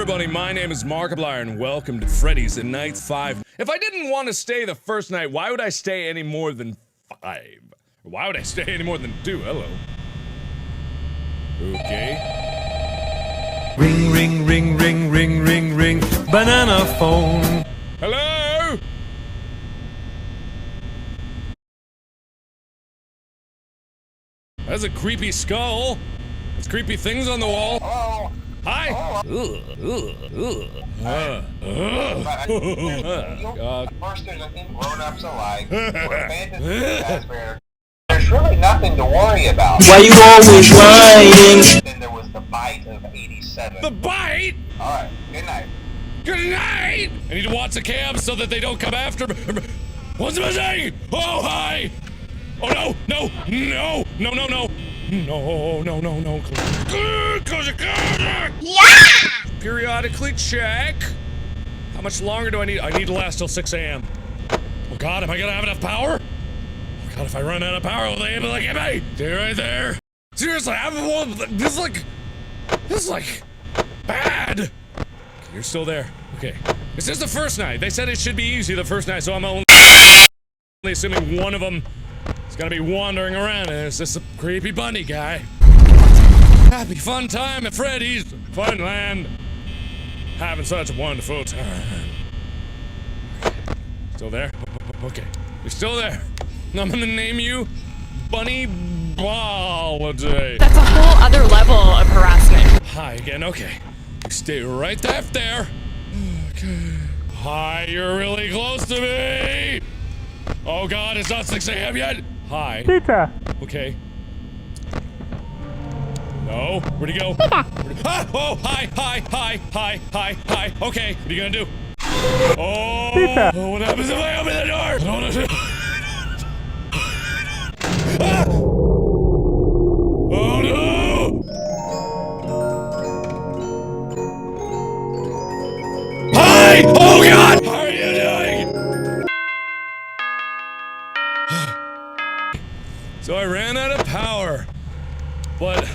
everybody, my name is Markiplier and welcome to Freddy's in Night 5. If I didn't want to stay the first night, why would I stay any more than 5? Why would I stay any more than 2? Hello. Okay. Ring, ring, ring, ring, ring, ring, ring, banana phone. Hello? That's a creepy skull. There's creepy things on the wall. Hello? Hi! God. First, there's, I think, grown-ups alike. We're abandoned taxpayer. There's really nothing to worry about. Why you always lying? Then there was the bite of 87. The bite? Alright, good night. Good night! I need to watch the cam so that they don't come after me. What's missing? Oh, hi! Oh, no! No! No! No, no, no! No, no, no, no. Close it. Yeah! Periodically check. How much longer do I need? I need to last till 6 a.m. Oh god, am I gonna have enough power? Oh god, if I run out of power, will they be like, get me? Stay right there. Seriously, this is like bad. Okay, you're still there. Okay. This is the first night. They said it should be easy the first night, so I'm only assuming one of them is gonna be wandering around, and it's just a creepy bunny guy. Happy fun time at Freddy's Funland. Having such a wonderful time. Still there? Okay. You're still there. I'm gonna name you Bunny Holiday. That's a whole other level of harassment. Hi again, okay. You stay right there. Okay. Hi, you're really close to me! Oh god, it's not 6 a.m. yet! Hi. Pizza. Okay. No. Where'd he go? Ah! Oh, hi. Okay, what are you gonna do? Oh! Pizza. Oh, what happens if I open the door? I don't wanna do. Ah! Oh no! Hi! Oh god! How are you doing? So I ran out of power, but